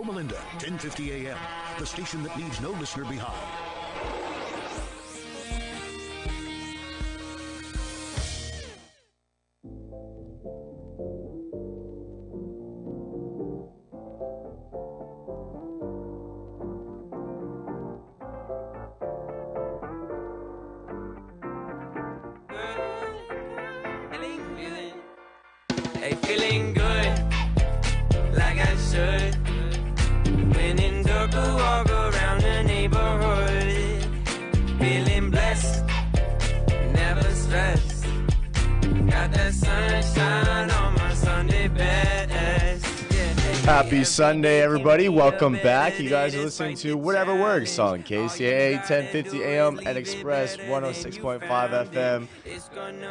Loma Linda, 1050 AM, the station that leaves no listener behind. Hey, feeling good, like I should. When in dark, I walk around the neighborhood. Feeling blessed, never stressed. Got that sunshine on my Sunday best. Happy Sunday, everybody. Welcome back. You guys are listening to Whatever Works on KCAA 1050 AM and Express 106.5 FM.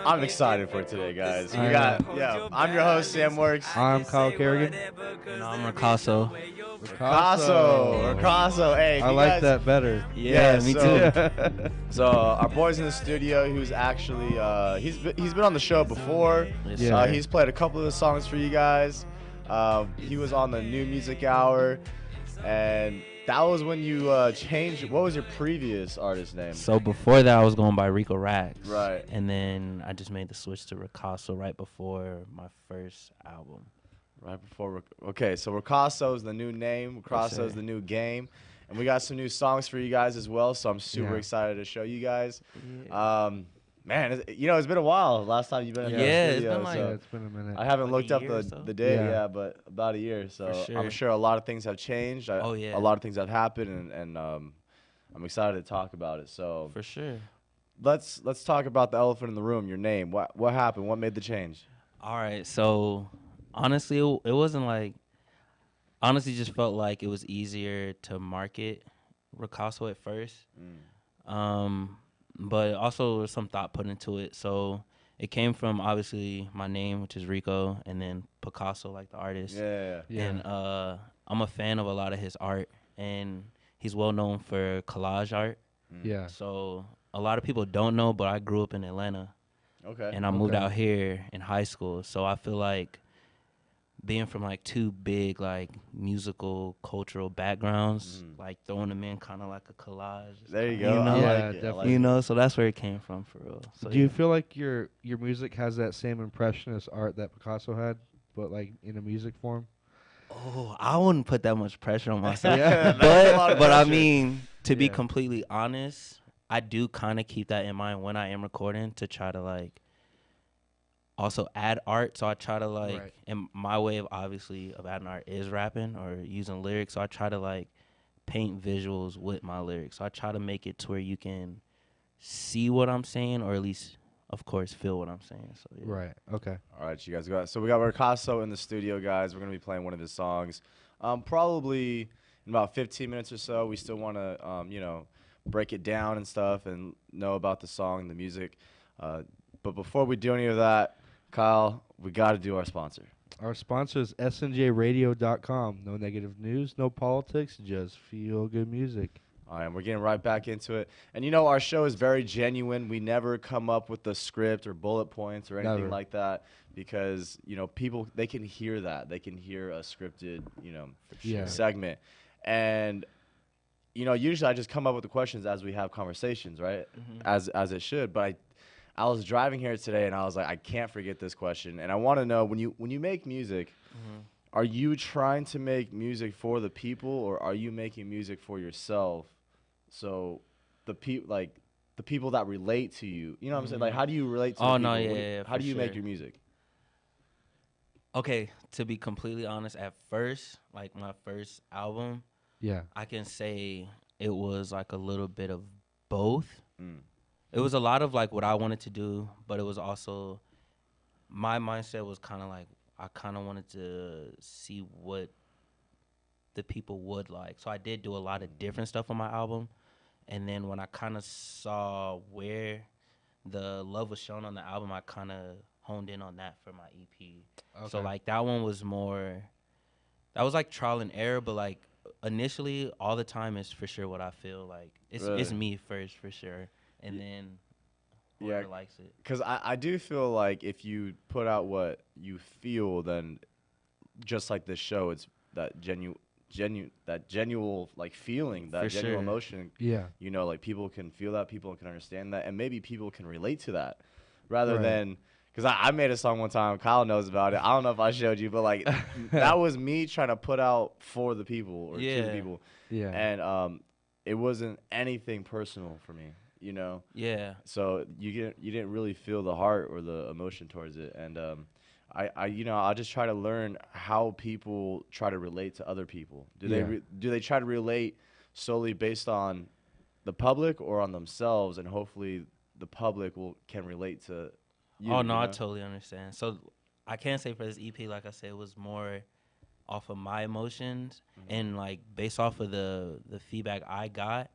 I'm excited for today, guys. I'm your host, Sam Works. I'm Kyle Kerrigan. And I'm Ricasso. Ricasso. Hey, I like that better. Yeah, me too. So our boy's in the studio, who's actually he's been on the show before. Yeah. He's played a couple of the songs for you guys. He was on the New Music Hour, and that was when you changed. What was your previous artist name? So before that, I was going by Rico Rax. Right. And then I just made the switch to Ricasso right before my first album. Right before. Okay, so Ricasso is the new name. Ricasso is the new game. And we got some new songs for you guys as well, so I'm super excited to show you guys. Yeah. Man, it's been a while. Last time you've been in the studio. It's been a minute. I haven't looked up the date, Yeah. but about a year. So For sure. I'm sure a lot of things have changed. A lot of things have happened, and I'm excited to talk about it. So For sure. let's talk about the elephant in the room. Your name. What happened? What made the change? All right. So honestly, it wasn't like, honestly just felt like it was easier to market Ricasso at first. But also there was some thought put into it. So it came from obviously my name, which is Rico, and then Picasso, like the artist. Yeah. And I'm a fan of a lot of his art, and he's well known for collage art. Yeah. So a lot of people don't know, but I grew up in Atlanta. Okay. And I moved out here in high school. So I feel like being from like two big like musical cultural backgrounds, like throwing them in kind of like a collage. There you go. You know? I Yeah, like it. definitely. You know, so that's where it came from for real. So Do you feel like your music has that same impressionist art that Picasso had, but like in a music form? Oh, I wouldn't put that much pressure on myself. Yeah, that's a lot of but I pressure. mean, to be Yeah. completely honest, I do kind of keep that in mind when I am recording to try to like also add art. So I try to like, Right. and my way of obviously of adding art is rapping or using lyrics. So I try to like paint visuals with my lyrics. So I try to make it to where you can see what I'm saying, or at least, of course, feel what I'm saying. So yeah. Right. Okay. All right, you guys go. So we got Ricasso in the studio, guys. We're gonna be playing one of his songs, probably in about 15 minutes or so. We still want to, break it down and stuff and know about the song, the music. But before we do any of that, Kyle, we got to do our sponsor. Our sponsor is snjradio.com. No negative news, no politics, just feel good music. All right, and we're getting right back into it. And our show is very genuine. We never come up with a script or bullet points or anything Never. like that because, people, they can hear that. They can hear a scripted, Yeah. segment. And, usually I just come up with the questions as we have conversations, right? As it should. But I was driving here today and I was like, I can't forget this question. And I want to know, when you make music, are you trying to make music for the people, or are you making music for yourself? So the people that relate to you, you know what I'm saying? Like, how do you relate to the Oh, people? no, yeah, How for do you make sure. your music? Okay, to be completely honest, at first, like my first album, Yeah. I can say it was like a little bit of both. Mm. It was a lot of like what I wanted to do, but it was also my mindset was kind of like I kind of wanted to see what the people would like. So I did do a lot of different stuff on my album. And then when I kind of saw where the love was shown on the album, I kind of honed in on that for my EP. So Okay. like that one was more, that was like trial and error, but like initially all the time is for sure what I feel like. It's Really? me first for sure. And then Yeah. whoever likes it. Because I do feel like if you put out what you feel, then just like this show, it's that genuine like feeling, that For genuine sure. emotion. Yeah. You know, like people can feel that, people can understand that, and maybe people can relate to that, rather Right. than. Because I made a song one time, Kyle knows about it. I don't know if I showed you, but like that was me trying to put out for the people or to the Yeah. people, Yeah. and it wasn't anything personal for me, you know. Yeah. So you didn't really feel the heart or the emotion towards it, and I just try to learn how people try to relate to other people. Yeah. Do they try to relate solely based on the public or on themselves, and hopefully the public can relate to you. Oh no, you I know? totally understand. So I can't say for this EP, like I said, it was more off of my emotions and like based off of the feedback I got.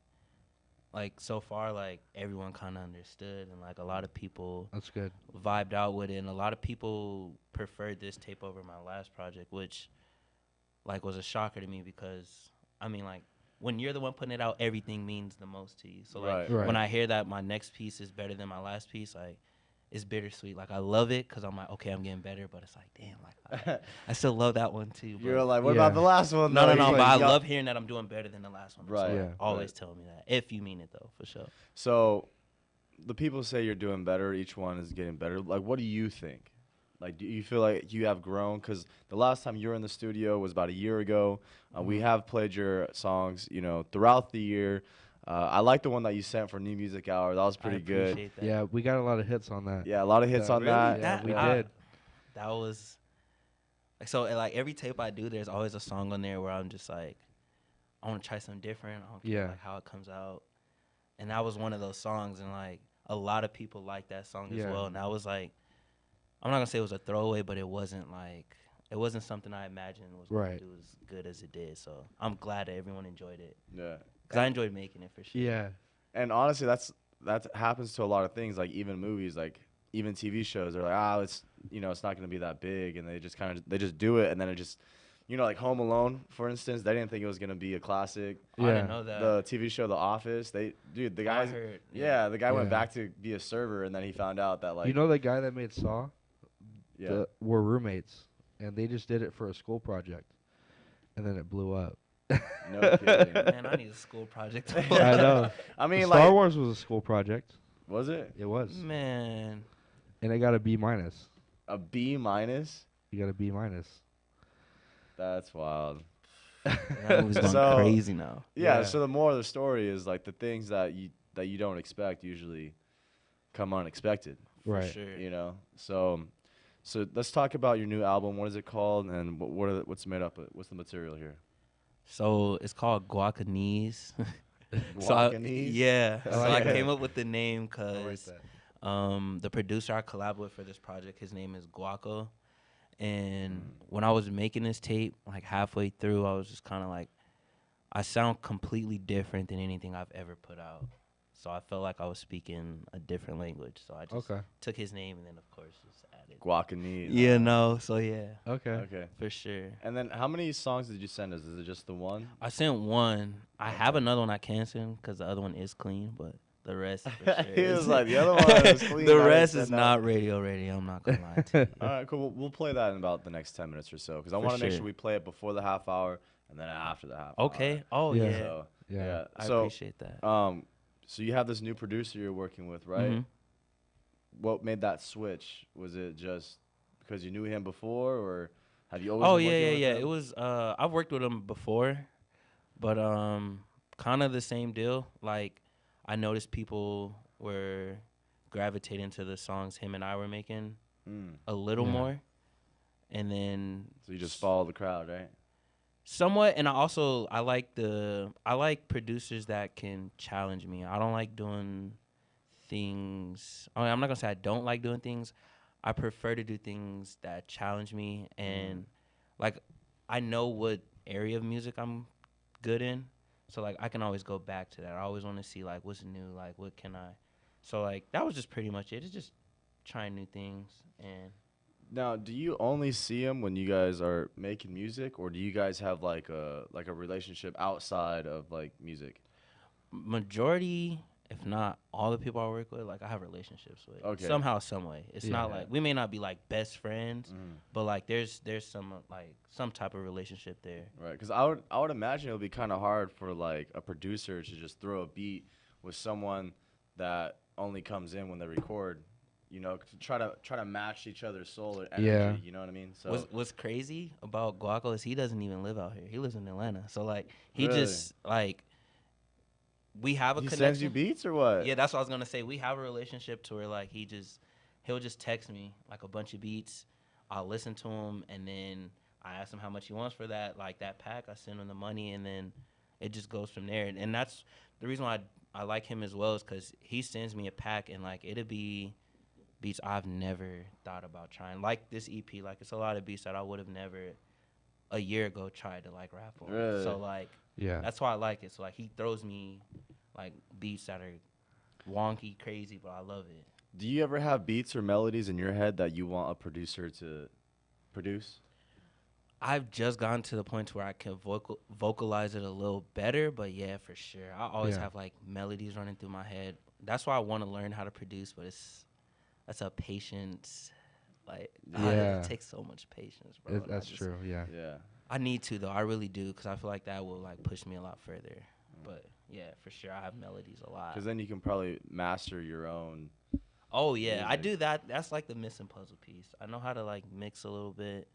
Like so far, like everyone kind of understood, and like a lot of people That's good. vibed out with it, and a lot of people preferred this tape over my last project, which like was a shocker to me because I mean like when you're the one putting it out, everything means the most to you. So like Right. when I hear that my next piece is better than my last piece, like it's bittersweet. Like I love it because I'm like, okay, I'm getting better, but it's like, damn, like I still love that one too. You're but- like, what Yeah. about the last one? no, though? no, You're but like, I "Yup." love hearing that I'm doing better than the last one. Right. So Yeah. always Right. tell me that if you mean it though, for sure. So, the people say you're doing better. Each one is getting better. Like, what do you think? Like, do you feel like you have grown? Because the last time you were in the studio was about a year ago. We have played your songs, you know, throughout the year. I like the one that you sent for New Music Hour. That was pretty I good. appreciate that. Yeah, we got a lot of hits on that. Yeah, a lot of hits on Really? that. Yeah, we I- did. That was like so. Like every tape I do, there's always a song on there where I'm just like, I want to try something different. I don't care Yeah. like how it comes out, and that was one of those songs. And like a lot of people like that song as Yeah. well. And that was like, I'm not gonna say it was a throwaway, but it wasn't something I imagined was gonna Right. do as good as it did. So I'm glad that everyone enjoyed it Yeah. because I enjoyed making it for sure. Yeah. And honestly, that happens to a lot of things. Like even movies, like even TV shows. They're like, it's it's not gonna be that big, and they just do it, and then it just, like Home Alone, for instance. They didn't think it was gonna be a classic. I didn't Yeah. know that. The TV show The Office, the I guy, heard, the guy went Yeah. back to be a server, and then he found out that like, You know the guy that made Saw? yeah, Were roommates, and they just did it for a school project, and then it blew up. no kidding. Man, I need a school project. I know. I mean, Star like, Wars was a school project. was it It was, Man, and it got a B minus. a B minus? You got a B minus. That's wild. that movie's going So- crazy now. Yeah, Yeah. So the moral of the story is like the things that you don't expect usually come unexpected. For Right. sure. So let's talk about your new album. What is it called, and what's made up of? What's the material here? So it's called Guacanese. Guacanese? Yeah. I So like I that. came up with the name I like because that. the producer I collab with for this project, his name is Guaco. And when I was making this tape, like halfway through, I was just kind of like, I sound completely different than anything I've ever put out. So I felt like I was speaking a different language. So I just Okay. took his name and then, of course, just added. Guacanese. Yeah, no. So yeah, Okay. Okay. for sure. And then how many songs did you send us? Is it just the one? I sent one. I have another one I can't send because the other one is clean, but the rest. For sure He was is- like, the other one was clean, I The didn't rest is send that. not radio ready. I'm not gonna lie to you. All right, cool. We'll play that in about the next 10 minutes or so, because I For want to make sure. sure we play it before the half hour and then after the half Okay. hour. Oh Yeah. yeah. So, Yeah. I So, appreciate that. so you have this new producer you're working with, right? Mhm. What made that switch? Was it just because you knew him before, or have you always? Oh been yeah, working yeah, with yeah. him? It was. I've worked with him before, but kind of the same deal. Like I noticed people were gravitating to the songs him and I were making a little Yeah. more, and then So you just follow the crowd, right? somewhat. And I like producers that can challenge me. I don't like doing things. I mean, I'm not gonna say I don't like doing things. I prefer to do things that challenge me, and like I know what area of music I'm good in, so like I can always go back to that. I always want to see like what's new, like what can I. So like that was just pretty much it. It's just trying new things and. Now, do you only see him when you guys are making music, or do you guys have like a relationship outside of like music? Majority if not all the people I work with, like I have relationships with. Okay. Somehow, some way. It's not Yeah. like we may not be like best friends, Mm. but like there's some like some type of relationship there. Right, because I would imagine it would be kind of hard for like a producer to just throw a beat with someone that only comes in when they record, to try to match each other's soul or energy. Yeah. You know what I mean? So What's crazy about Guaco is he doesn't even live out here. He lives in Atlanta. So like he Really? just like we have a he connection. sends you beats or what? Yeah, that's what I was gonna say. We have a relationship to where like he'll just text me like a bunch of beats. I'll listen to him and then I ask him how much he wants for that that pack. I send him the money and then it just goes from there. And that's the reason why I like him as well is because he sends me a pack and like it'll be beats I've never thought about trying. Like this EP, like it's a lot of beats that I would have never a year ago tried to like rap on. Really? So like Yeah. that's why I like it. So like he throws me like beats that are wonky, crazy, but I love it. Do you ever have beats or melodies in your head that you want a producer to produce? I've just gotten to the point where I can vocalize it a little better, but yeah, for sure. I always Yeah. have like melodies running through my head. That's why I want to learn how to produce, but that's a patience. Like Yeah. it takes so much patience, bro. and I That's just- true. Yeah. Yeah. I need to though. I really do because I feel like that will like push me a lot further. But yeah, for sure, I have melodies a lot. Because then you can probably master your own. Oh yeah, I music. do that. That's like the missing puzzle piece. I know how to like mix a little bit.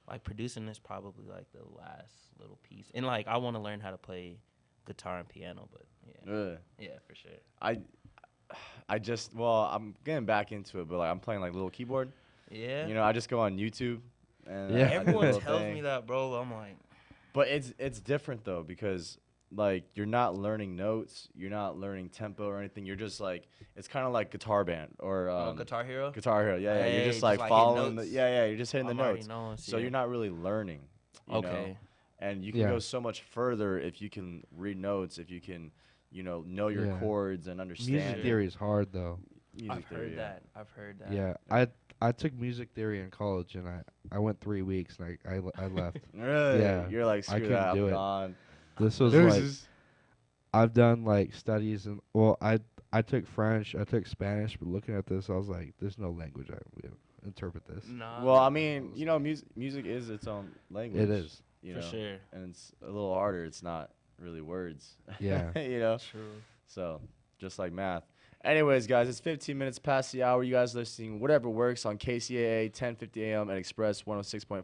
Like producing is probably like the last little piece. And like I want to learn how to play guitar and piano, but yeah. Really? Yeah, for sure. I'm getting back into it, but like I'm playing like little keyboard. Yeah. I just go on YouTube and Yeah. I do a Everyone little tells thing. me that, bro. I'm like, But it's different though because like you're not learning notes, you're not learning tempo or anything. You're just like it's kind of like Guitar Band or Guitar Hero. Guitar Hero. Yeah, yeah. Hey, You're just just like like hitting following the notes. you're just hitting I'm the already notes. knowing, So yeah. you're not really learning. You know? Okay. And you can Yeah. go so much further if you can read notes, if you can, know your Yeah. chords and understand. Music it. theory is hard though. Music I've theory, heard yeah. that. I've heard that. Yeah. I took music theory in college and I went 3 weeks and I left. Really? Yeah, You're like, I screw couldn't that, do I'm it. gone. This was like I've done like studies and I took French, I took Spanish, but looking at this I was like, there's no language I can interpret this. Nah. Well, I mean, music is its own language. It is. for sure. And it's a little harder. It's not really words. Yeah. True. So, just like math. Anyways, guys, it's 15 minutes past the hour. You guys listening, whatever works, on KCAA 1050 AM and Express 106.5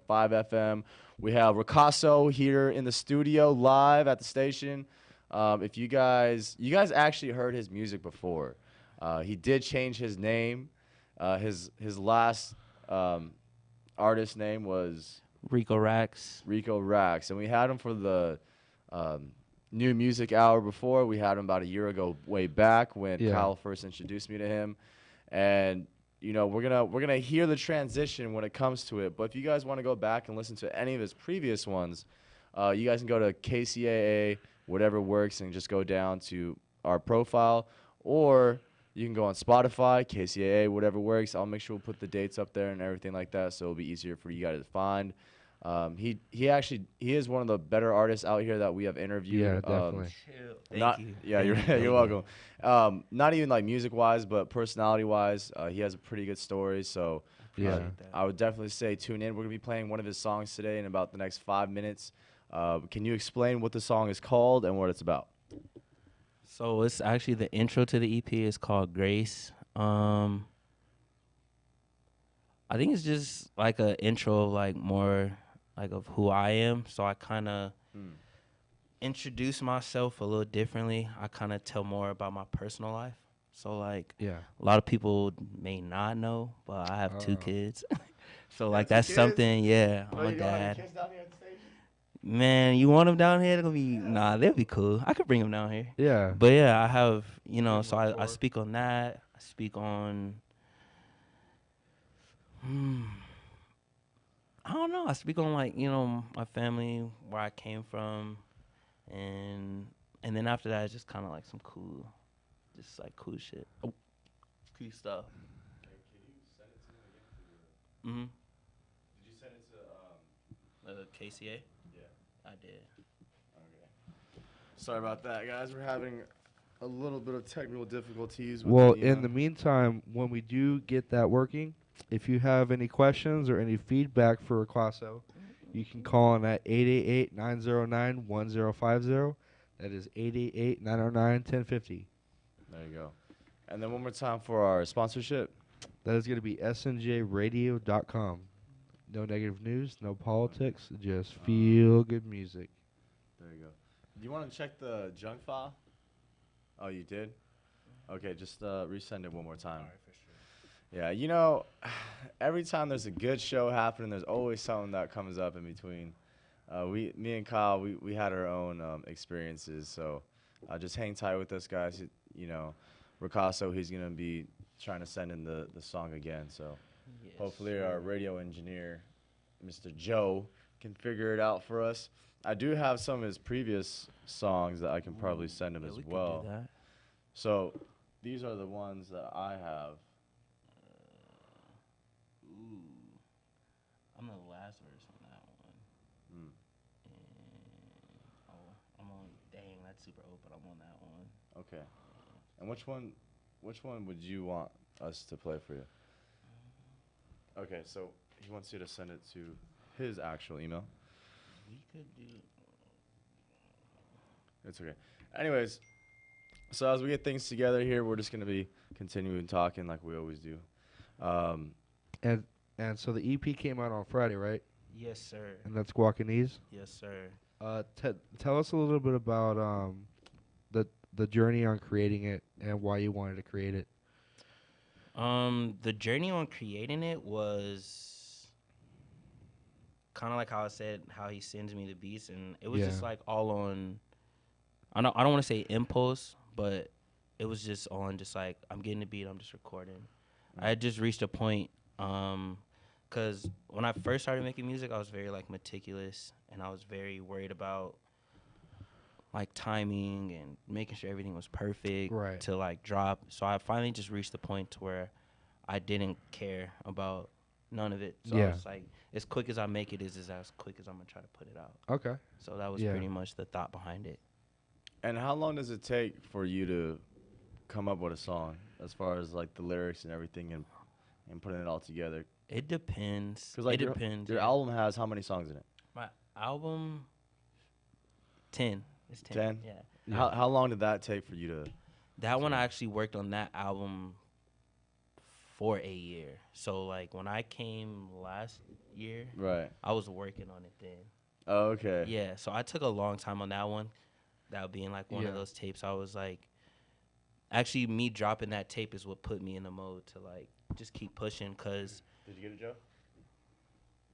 FM. We have Ricasso here in the studio live at the station. If you guys actually heard his music before. He did change his name. His last artist name was Rico Rax. Rico Rax, and we had him for the New Music Hour before. We had him about a year ago, way back when Yeah. Kyle first introduced me to him, and we're gonna hear the transition when it comes to it. But if you guys want to go back and listen to any of his previous ones, you guys can go to KCAA, whatever works, and just go down to our profile, or you can go on Spotify, KCAA, whatever works. I'll make sure we'll put the dates up there and everything like that, so it'll be easier for you guys to find. He is one of the better artists out here that we have interviewed. Yeah, definitely. Thank you. Yeah, you're welcome. Not even like music wise, but personality wise, he has a pretty good story. So Yeah. I would definitely say tune in. We're gonna be playing one of his songs today in about the next 5 minutes. Can you explain what the song is called and what it's about? So it's actually the intro to the EP. It's called Grace. I think it's just like an intro of like more like of who I am. So I kind of introduce myself a little differently. I kind of tell more about my personal life. So like Yeah. a lot of people may not know, but I have 2 Oh. kids. So like two that's kids? something. Yeah, I'm a dad. Man, you want them down here? They're gonna be they'll be cool. I could bring them down here. Yeah. But yeah, I have, so I speak on that. I speak on, I don't know. I speak on like, my family, where I came from. And then after that, it's just kind of like some cool shit. Oh, cool stuff. Mm-hmm. Did you send it to KCA? Yeah. I did. Sorry about that, guys. We're having a little bit of technical difficulties with Well, the in email. the meantime, when we do get that working, if you have any questions or any feedback for Ricasso, you can call in at 888-909-1050. That is 888-909-1050. There you go. And then one more time for our sponsorship. That is going to be snjradio.com. No negative news, no politics, just feel good music. There you go. Do you want to check the junk file? Oh, you did? Okay, just resend it one more time. All right, for sure. Yeah, every time there's a good show happening, there's always something that comes up in between. Me and Kyle, we had our own experiences, so just hang tight with us, guys. Ricasso, he's going to be trying to send in the song again, so Yes, hopefully sir. our radio engineer, Mr. Joe, can figure it out for us. I do have some of his previous songs that I can probably send him Yeah, as we could well. do that. So these are the ones that I have. Ooh, I'm the last verse on that one. Mm. And, I'm on. Dang, that's super open. I'm on that one. Okay. And which one would you want us to play for you? Okay, so he wants you to send it to his actual email. We could do. It's okay. Anyways, so as we get things together here, we're just going to be continuing talking like we always do. And so the EP came out on Friday, right? Yes, sir. And that's Guacanese. Yes, sir. Tell us a little bit about the journey on creating it and why you wanted to create it. The journey on creating it was kind of like how I said, how he sends me the beats, and it was just like all on. I don't want to say impulse, but it was just on just like I'm getting the beat, I'm just recording. I had just reached a point, because when I first started making music, I was very like meticulous, and I was very worried about like timing and making sure everything was perfect to like drop. So I finally just reached the point to where I didn't care about none of it. So I was like, as quick as I make it is as quick as I'm gonna try to put it out. Okay. So that was pretty much the thought behind it. And how long does it take for you to come up with a song as far as like the lyrics and everything and putting it all together? It depends. Because like it depends. your album has how many songs in it? My album, 10. It's 10. 10? Yeah. How long did that take for you to? That one I actually worked on that album for a year. So like when I came last year, Right. I was working on it then. Oh, okay. Yeah, so I took a long time on that one. That being like one of those tapes. I was like, actually me dropping that tape is what put me in the mode to like just keep pushing. Cause Did you get it, Joe?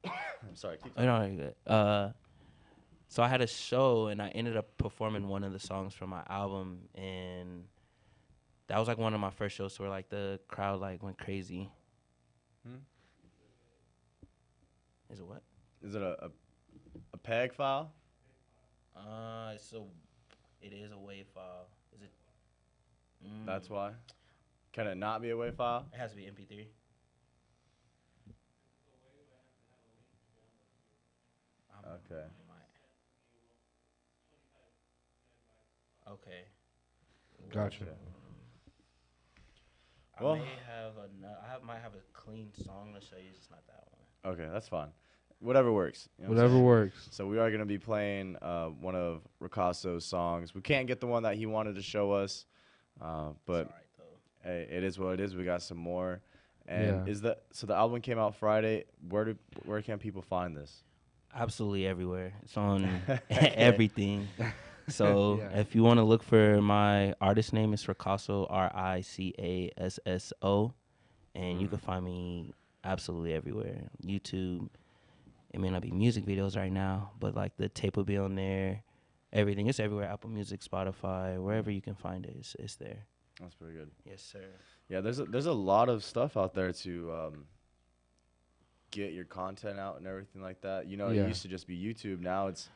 I'm sorry. Keep I know you're good. So I had a show and I ended up performing one of the songs from my album, and that was like one of my first shows where like the crowd like went crazy. Is it what? Is it a PEG file? It is a WAV file. Is it? That's why. Can it not be a WAV file? It has to be MP3. Okay. Okay. Gotcha. Well- I may have might have a clean song to show you. It's not that one. Okay, that's fine. Whatever works. You know what I'm Whatever saying? works. So we are going to be playing one of Ricasso's songs. We can't get the one that he wanted to show us, but It's all right though. hey, it is what it is. We got some more. And Yeah. so the album came out Friday. Where can people find this? Absolutely everywhere. It's on everything. So Yeah. if you want to look for my artist name, it's Ricasso, Ricasso, and you can find me absolutely everywhere. YouTube. It may not be music videos right now, but like the tape will be on there. Everything. It's everywhere. Apple Music, Spotify, wherever you can find it, it's there. That's pretty good. Yes, sir. Yeah, there's a lot of stuff out there to get your content out and everything like that. It used to just be YouTube. Now it's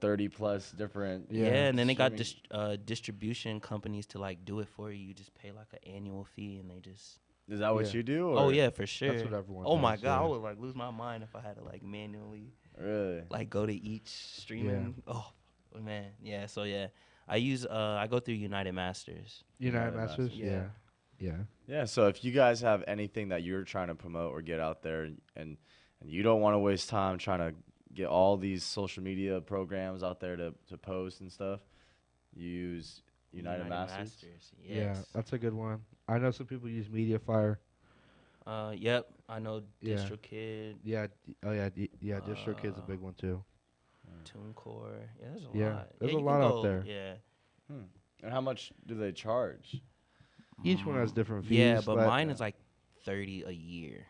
30 plus different. Yeah, and then they got streaming- distribution companies to like do it for you. You just pay like an annual fee, and they just. Is that what Yeah. you do? Oh or- yeah, for sure. what everyone Oh my does, god, I yeah. would like lose my mind if I had to like manually Really? like go to each streaming. Oh man, yeah. So yeah, I go through United Masters. United United Masters. Masters. Yeah. Yeah. Yeah, so if you guys have anything that you're trying to promote or get out there, and you don't want to waste time trying to get all these social media programs out there to post and stuff, use United Masters. Yeah, Yes. that's a good one. I know some people use MediaFire. Yep. I know Yeah. DistroKid, Yeah. Yeah. DistroKid's a big one too. TuneCore. Yeah, there's a Yeah, lot. there's yeah, a you lot can out go- there. Yeah. And how much do they charge? Each one has different fees. Yeah, but mine is like 30 a year.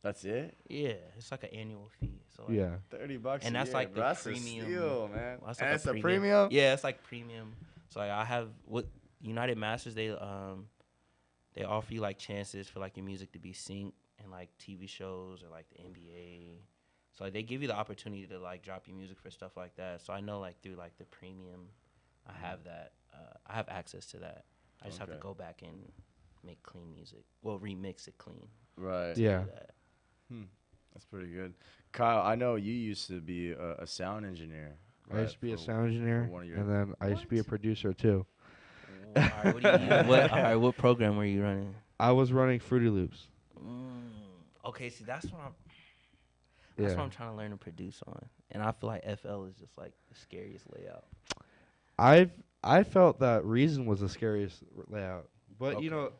That's it? Yeah, it's like an annual fee. So like, yeah. $30 And a that's year, like bro. the That's premium. a steal, man. Well, that's And like it's a premium? Yeah, it's like premium. So like I have what United Masters they offer you like chances for like your music to be synced in like TV shows or like the NBA. So like they give you the opportunity to like drop your music for stuff like that. So I know like through like the premium, I have that. I have access to that. I just have to Okay. go back and make clean music. Well, remix it clean. Right. Yeah. Do that. That's pretty good. Kyle, I know you used to be a sound engineer. I used to be a for- sound engineer, one of your- and then I used to be a producer too. All right, what do you use? What program were you running? I was running Fruity Loops. Okay, see that's what I'm Yeah. trying to learn to produce on. And I feel like FL is just like the scariest layout. I felt that Reason was the scariest layout, but you Okay. know,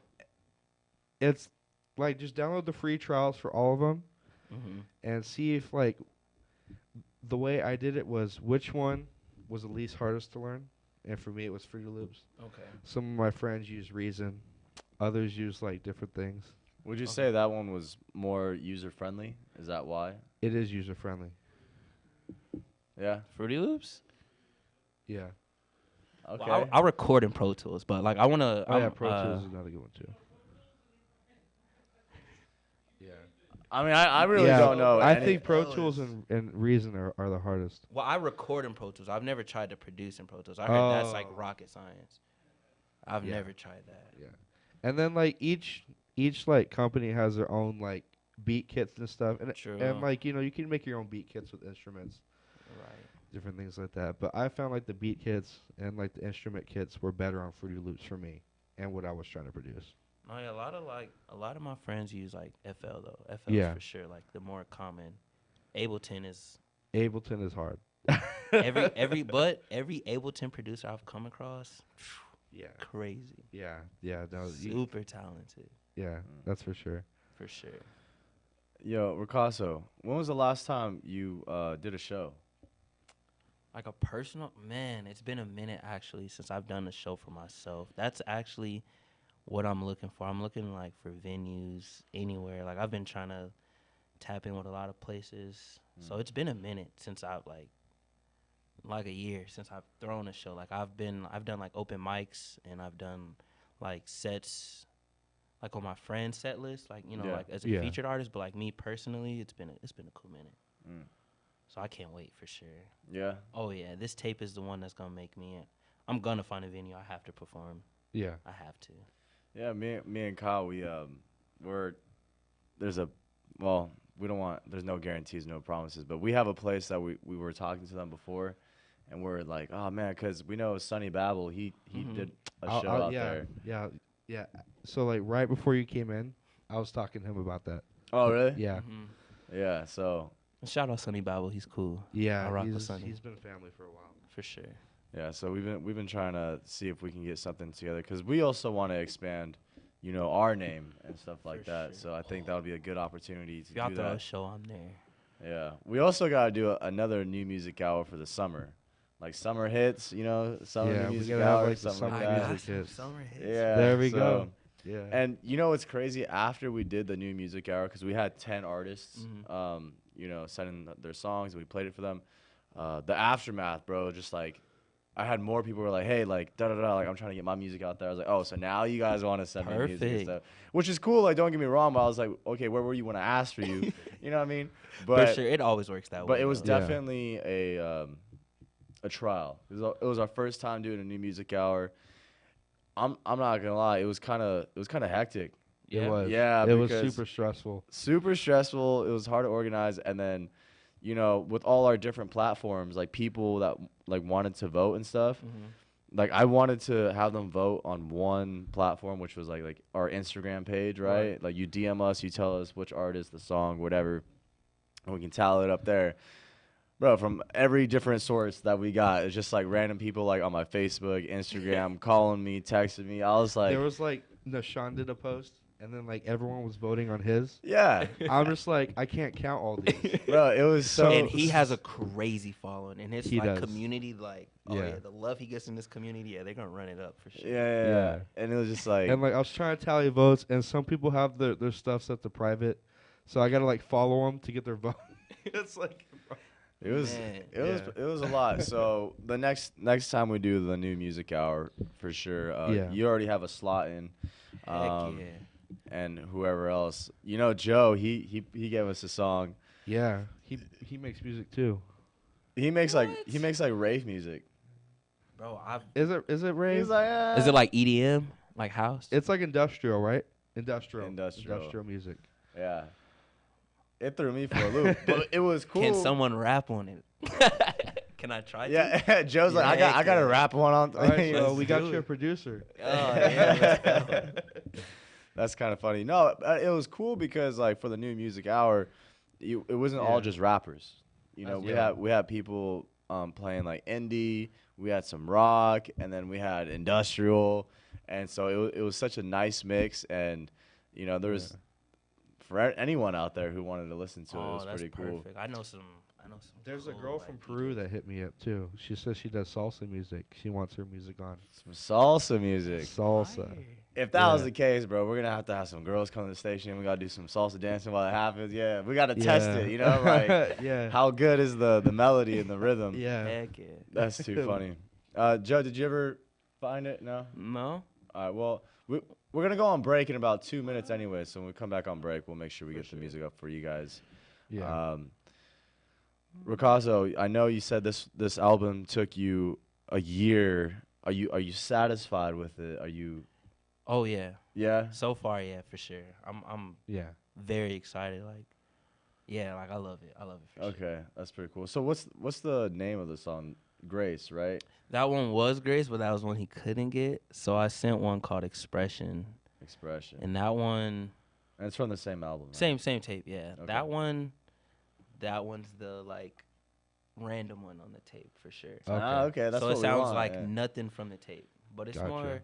it's like just download the free trials for all of them Mm-hmm. and see if like the way I did it was which one was the least hardest to learn, and for me it was Fruity Loops. Okay. Some of my friends use Reason, others use like different things. Would you say that one was more user friendly? Is that why? It is user friendly. Yeah. Fruity Loops? Yeah. Okay. Well, I record in Pro Tools, but like I wanna. Oh yeah, Pro Tools is another good one too. Yeah. I mean, I really don't know. I any- think Pro Tools and Reason are the hardest. Well, I record in Pro Tools. I've never tried to produce in Pro Tools. I heard that's like Oh. rocket science. I've Yeah. never tried that. Yeah. And then like each like company has their own like beat kits and stuff. And True. and like, you know, you can make your own beat kits with instruments, Right. different things like that. But I found like the beat kits and like the instrument kits were better on Fruity Loops for me and what I was trying to produce. No, yeah, a lot of my friends use like FL though. FL Yeah. is for sure like the more common. Ableton is Ableton is hard. every Ableton producer I've come across, Yeah. crazy. Yeah. Yeah. No, Super talented, yeah, that's for sure. for sure. Yo, Ricasso, when was the last time you did a show? Like a personal man, it's been a minute actually since I've done a show for myself. That's actually what I'm looking for. I'm looking like for venues anywhere. Like I've been trying to tap in with a lot of places. So it's been a minute since I've like a year since I've thrown a show. Like I've done like open mics and I've done like sets like on my friend's set list, like, you know, Yeah. like as a Yeah. featured artist, but like me personally, it's been a cool minute. Mm. So I can't wait for sure. Yeah. Oh yeah, this tape is the one that's gonna make me. I'm gonna find a venue. I have to perform. Yeah. I have to. Yeah, me and Kyle, we're there's a well, we don't want there's no guarantees, no promises, but we have a place that we were talking to them before, and we're like, oh man, because we know Sonny Babel, he did a show out there. Yeah. Yeah. So like right before you came in, I was talking to him about that. Oh really? Yeah. Yeah. So Shout out Sonny Babel. He's cool. Yeah. I rock with Sonny. He's been family for a while. For sure. yeah, so we've been trying to see if we can get something together because we also want to expand, you know, our name and stuff like For that. sure. So I think that would be a good opportunity to If y'all do throw a that. show, I'm there. Yeah. We also got to do another new music hour for the summer. Like summer hits, you know, summer Yeah, new we music gotta have, hour, like, the something like summer that. music hits. Summer hits. Yeah. There we so- go. Yeah. And you know what's crazy? After we did the new music hour, because we had 10 artists, you know, sending their songs, and we played it for them. The aftermath, bro, just like, I had more people who were like, hey, like, da-da-da, like, I'm trying to get my music out there. I was like, oh, so now you guys want to send me music and Perfect. stuff. Which is cool, like, don't get me wrong, but I was like, okay, where were you when I asked for you? You know what I mean? For But sure. It always works that way. but it was though. Yeah. definitely a trial. It was our first time doing a new music hour. I'm not gonna lie, it was kind of hectic. Yeah. It was. Yeah, It was because- super stressful. Super stressful. It was hard to organize, and then, you know, with all our different platforms, like people that like wanted to vote and stuff, like I wanted to have them vote on one platform, which was like our Instagram page, right? Like you DM us, you tell us which artist, the song, whatever, and we can tally it up there. Bro, from every different source that we got, it's just like random people like on my Facebook, Instagram, calling me, texting me. I was like, There was like Nashawn did a post, and then like everyone was voting on his. yeah, I'm just like, I can't count all these. bro, it was so. And he has a crazy following, and his He like does. community, like Yeah. the love he gets in this community, they're gonna run it up for sure. Yeah. And it was just like, And like I was trying to tally votes, and some people have their stuff set to private, so I gotta like follow them to get their vote. It's like, it was Man. it was a lot. So the next time we do the new music hour, for sure. Yeah. You already have a slot in. Heck yeah. And whoever else, Joe, he gave us a song. yeah, he makes music too. He makes like rave music. Bro, Is it rave? He's like, is it like EDM, like house? It's like industrial, right? Industrial music. yeah. It threw me for a loop, but it was cool. Can someone rap on it? Can I try? Yeah, Joe's like, Yeah, I got to rap one on. All right, so Let's we got do you a it. producer. Oh yeah, let's go. That's kind of funny. No, it was cool because like for the new music hour, it wasn't all Yeah. just rappers. We had people playing like indie. We had some rock, and then we had industrial, and so it was such a nice mix. And there was for anyone out there who wanted to listen to it, it was that's pretty perfect. cool. I know some. There's a cool, girl like, from Peru DJs. that hit me up too. She says she does salsa music. She wants her music on. Some salsa music. Salsa. If that was Yeah. the case, bro, we're gonna have to have some girls come to the station. We gotta do some salsa dancing while it happens. Yeah, we gotta test it. Like yeah. how good is the melody and the rhythm? Yeah. Heck yeah. That's too funny. Joe, did you ever find it? No. No. All right. Well, we're gonna go on break in about 2 minutes anyway. So when we come back on break, we'll make sure we get the music up for you guys. Yeah. Ricasso, I know you said this album took you a year. Are you satisfied with it? Are you? Oh yeah. Yeah. So far, yeah, for sure. I'm yeah. very excited. Like, yeah, like I love it. I love it for sure. Okay, that's pretty cool. So what's the name of the song? Grace, right? That one was Grace, but that was one he couldn't get. So I sent one called Expression, Expression. and that one, And it's from the same album. Right? same tape, yeah. Okay. That one's the like random one on the tape for sure. Ah, okay. That's so what it we sounds want, like yeah. nothing from the tape, but it's Gotcha.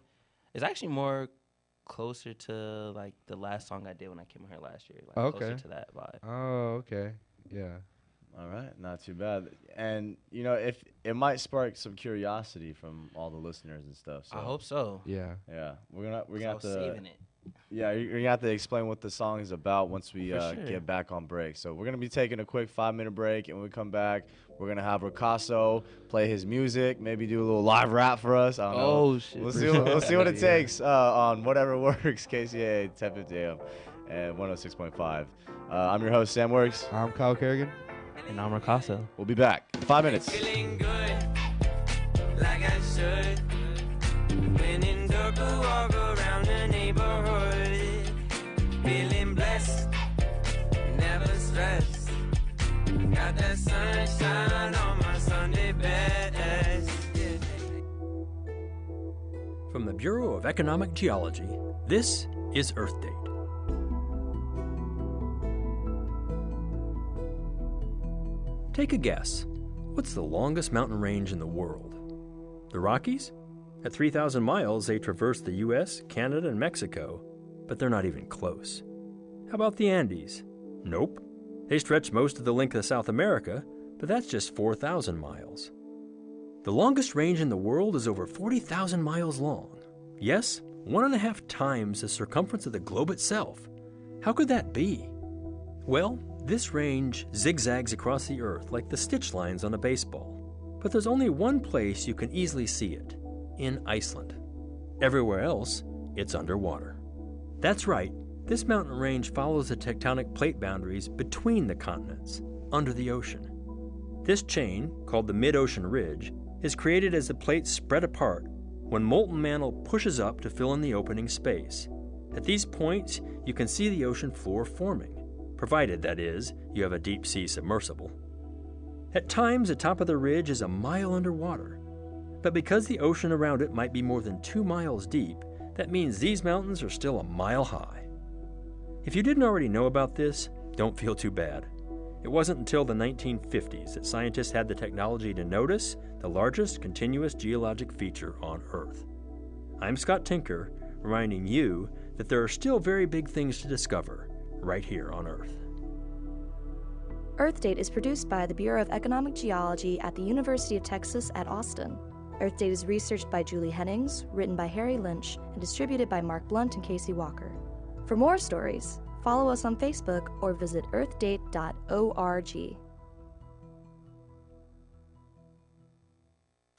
it's actually more closer to like the last song I did when I came here last year. Like Okay. closer to that vibe. Oh, okay. Yeah. All right, not too bad. And if it might spark some curiosity from all the listeners and stuff. So I hope so. Yeah. Yeah, we're gonna 'cause I have was to. saving it. Yeah, you're gonna have to explain what the song is about once we For sure. get back on break. So we're gonna be taking a quick 5-minute break, and when we come back, we're gonna have Ricasso play his music, maybe do a little live rap for us. I don't know. Oh shit. We'll see what it takes on whatever works. KCAA 10:50 a.m. and 106.5. I'm your host Sam Works. I'm Kyle Kerrigan. And I'm Ricasso. We'll be back. 5 minutes. Feeling good, like I should. When in dark, I walk around the neighborhood. Feeling blessed, never stressed. Got that sunshine on my Sunday best. Yeah. From the Bureau of Economic Geology, this is Earth Date. Take a guess. What's the longest mountain range in the world? The Rockies? At 3,000 miles, they traverse the U.S., Canada, and Mexico, but they're not even close. How about the Andes? Nope. They stretch most of the length of South America, but that's just 4,000 miles. The longest range in the world is over 40,000 miles long. Yes, 1.5 times the circumference of the globe itself. How could that be? Well, this range zigzags across the Earth like the stitch lines on a baseball. But there's only one place you can easily see it, in Iceland. Everywhere else, it's underwater. That's right, this mountain range follows the tectonic plate boundaries between the continents, under the ocean. This chain, called the mid-ocean ridge, is created as the plates spread apart when molten mantle pushes up to fill in the opening space. At these points, you can see the ocean floor forming, provided, that is, you have a deep-sea submersible. At times, the top of the ridge is a mile underwater. But because the ocean around it might be more than 2 miles deep, that means these mountains are still a mile high. If you didn't already know about this, don't feel too bad. It wasn't until the 1950s that scientists had the technology to notice the largest continuous geologic feature on Earth. I'm Scott Tinker, reminding you that there are still very big things to discover right here on Earth. Earth Date is produced by the Bureau of Economic Geology at the University of Texas at Austin. Earth Date is researched by Julie Hennings, written by Harry Lynch, and distributed by Mark Blunt and Casey Walker. For more stories, follow us on Facebook or visit earthdate.org.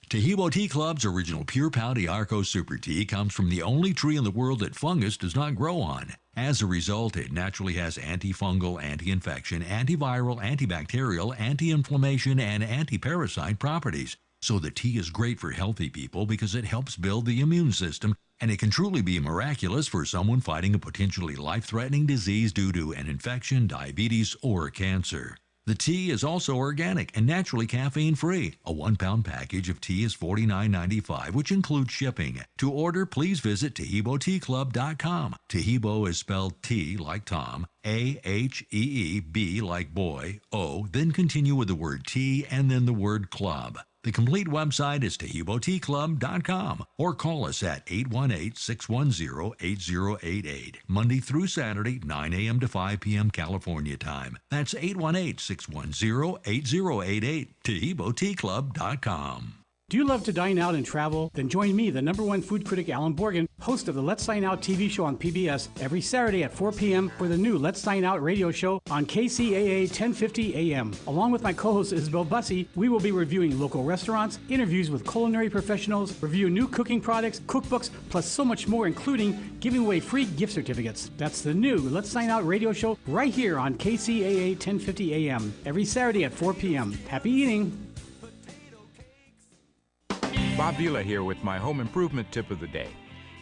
Tahibo Tea Club's original Pure Pouty Arco Super Tea comes from the only tree in the world that fungus does not grow on. As a result, it naturally has antifungal, anti-infection, antiviral, antibacterial, anti-inflammation, and anti-parasite properties. So the tea is great for healthy people because it helps build the immune system, and it can truly be miraculous for someone fighting a potentially life-threatening disease due to an infection, diabetes, or cancer. The tea is also organic and naturally caffeine-free. A 1-pound package of tea is $49.95, which includes shipping. To order, please visit TahiboTeaClub.com. Tahibo is spelled T like Tom, A-H-E-E-B like boy, O, then continue with the word tea and then the word club. The complete website is TahiboTeaClub.com or call us at 818-610-8088, Monday through Saturday, 9 a.m. to 5 p.m. California time. That's 818-610-8088, TahiboTeaClub.com. Do you love to dine out and travel? Then join me, the #1 food critic Alan Borgen, host of the Let's Dine Out TV show on PBS every Saturday at 4 p.m. for the new Let's Dine Out radio show on KCAA 1050 AM. Along with my co-host Isabel Bussey, we will be reviewing local restaurants, interviews with culinary professionals, review new cooking products, cookbooks, plus so much more, including giving away free gift certificates. That's the new Let's Dine Out radio show right here on KCAA 1050 AM every Saturday at 4 p.m. Happy eating! Bob Vila here with my home improvement tip of the day.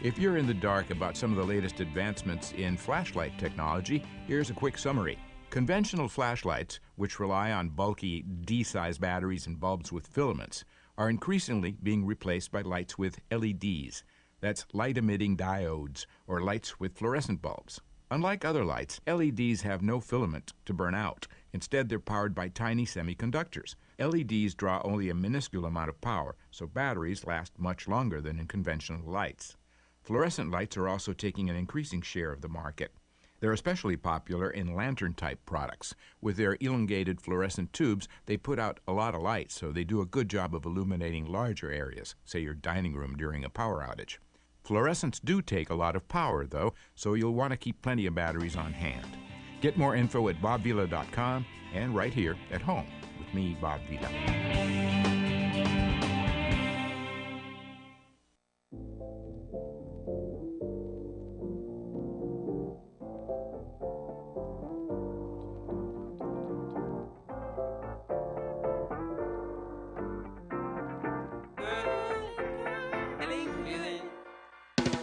If you're in the dark about some of the latest advancements in flashlight technology, here's a quick summary. Conventional flashlights, which rely on bulky D-size batteries and bulbs with filaments, are increasingly being replaced by lights with LEDs. That's light-emitting diodes, or lights with fluorescent bulbs. Unlike other lights, LEDs have no filament to burn out. Instead, they're powered by tiny semiconductors. LEDs draw only a minuscule amount of power, so batteries last much longer than in conventional lights. Fluorescent lights are also taking an increasing share of the market. They're especially popular in lantern-type products. With their elongated fluorescent tubes, they put out a lot of light, so they do a good job of illuminating larger areas, say your dining room during a power outage. Fluorescents do take a lot of power, though, so you'll want to keep plenty of batteries on hand. Get more info at bobvila.com and right here at home with me, Bob Vila.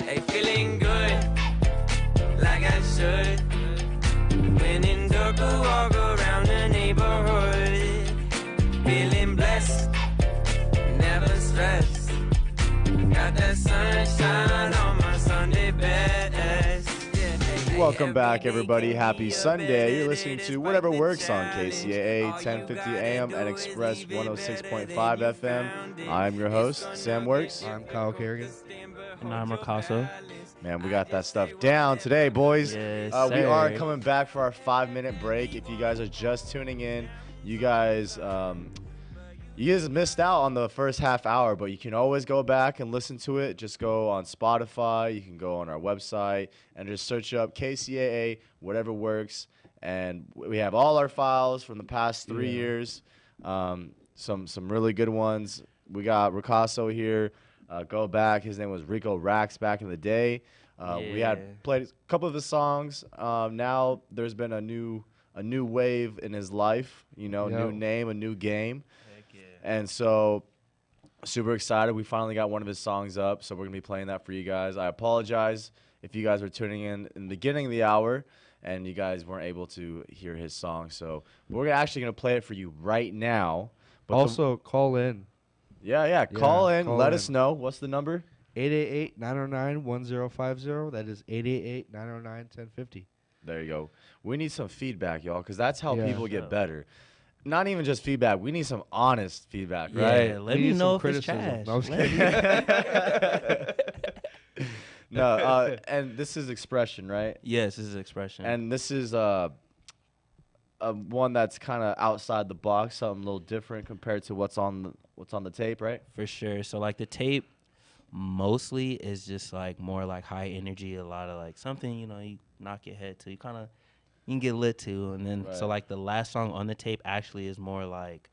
Hey, feeling good, like I should. When in dark, I walk around the neighborhood. Feeling blessed, never stressed. Got that sunshine on my Sunday best. Welcome back, everybody. Happy Sunday. You're listening to Whatever Works on KCAA 1050 AM and Express 106.5 FM. I'm your host, Sam Works. I'm Kyle Kerrigan. And I'm Ricasso. Man, we got that stuff down today, boys. Yes, We are sir. coming back for our 5-minute break. If you guys are just tuning in, you guys missed out on the first half hour, but you can always go back and listen to it. Just go on Spotify. You can go on our website and just search up KCAA, Whatever Works. And we have all our files from the past 3 years. Some really good ones. We got Ricasso here. Go back. His name was Rico Rax back in the day. We had played a couple of his songs. Now there's been a new wave in his life. New name, a new game. And so, super excited. We finally got one of his songs up, so we're going to be playing that for you guys. I apologize if you guys were tuning in the beginning of the hour and you guys weren't able to hear his song. So, we're actually going to play it for you right now. But Also, call in. Yeah. Call in. call Let in. us know. What's the number? 888-909-1050. That is 888-909-1050. There you go. We need some feedback, y'all, because that's how Yeah. people get better. Not even just feedback. We need some honest feedback, right? Yeah, let We me need know some if it's criticism. trash. No, I was Let kidding. me- No, and this is expression, right? Yes, this is expression. And this is one that's kind of outside the box, something a little different compared to what's on the tape, right? For sure. So like the tape mostly is just like more like high energy, a lot of like something, you knock your head to. You can get lit to. And then so Right. like the last song on the tape actually is more like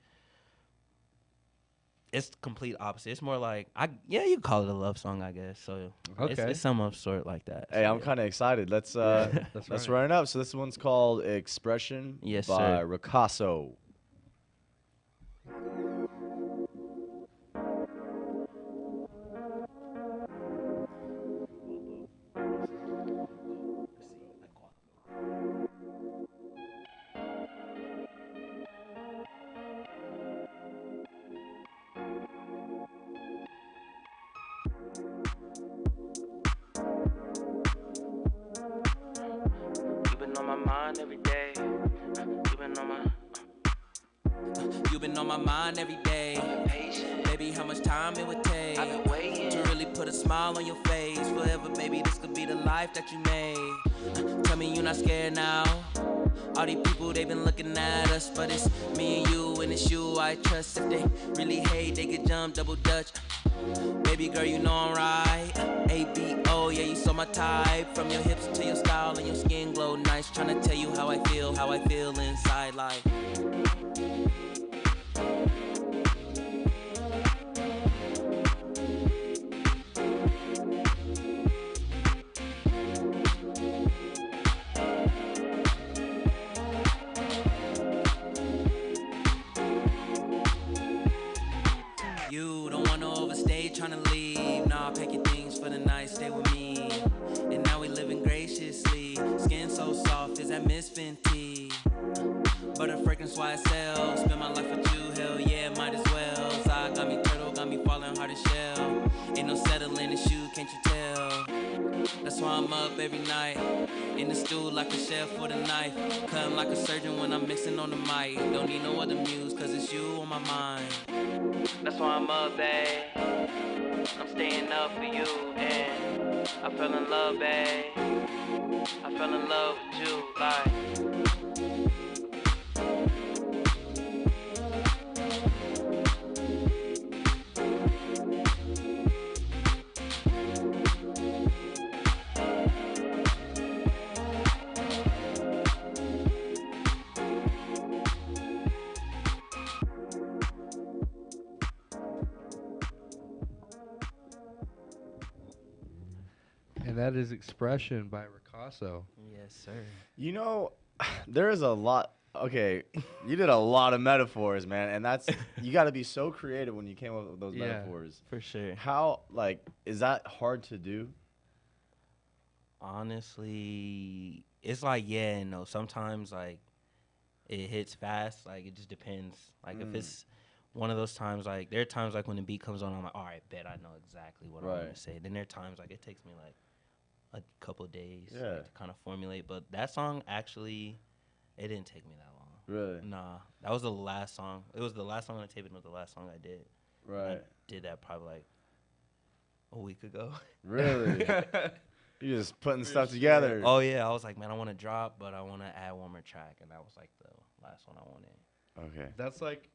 it's complete opposite. It's more like you could call it a love song, I guess. So Okay. it's some of sort like that. Hey, So, I'm yeah. kind of excited. Let's Let's run it up. So this one's called Expression Yes, by sir. Ricasso. You've been on my mind every day. You've been on my mind every day. Baby, how much time it would take to really put a smile on your face. Forever, baby, this could be the life that you made. Tell me you're not scared now. All these people, they been looking at us, but it's me and you, and it's you I trust. If they really hate, they could jump double dutch. Baby girl, you know I'm right. ABO, yeah, you saw my type. From your hips to your style and your skin glow nice. Tryna tell you how I feel inside like. You don't wanna overstay, tryna leave. Nah, pack your things for the night, stay with me. And now we living graciously. Skin so soft, is that Miss Fenty? But a fragrance YSL. Spend my life with you, hell yeah, might as well. Side got me turtle, got me falling hard as shell. Ain't no settling the shoe, can't you tell? That's why I'm up every night. In the stool like a chef with a knife. Cutting like a surgeon when I'm mixing on the mic. Don't need no other muse, cause it's you on my mind. That's why I'm up, babe. I'm staying up for you, and I fell in love, babe. I fell in love with you, like. And that is Expression by Ricasso. Yes, sir. You know, there is a lot. Okay, you did a lot of metaphors, man, and that's you got to be so creative when you came up with those Yeah. metaphors. For sure. How is that hard to do? Honestly, it's like, yeah and no. Sometimes, like, it hits fast. Like, it just depends. Like, if it's one of those times, like, there are times, like, when the beat comes on, I'm like, all right, bet I know exactly what I'm going Right. to say. Then there are times, like, it takes me, like, a couple days Yeah. to kind of formulate. But that song, actually, it didn't take me that long. Really? Nah. That was the last song. It was the last song on the tape, and it was the last song I did. I Right. did that probably, like, a week ago. Really? You just putting stuff together. Oh yeah, I was like, man, I want to drop, but I want to add one more track, and that was like the last one I wanted. Okay. That's like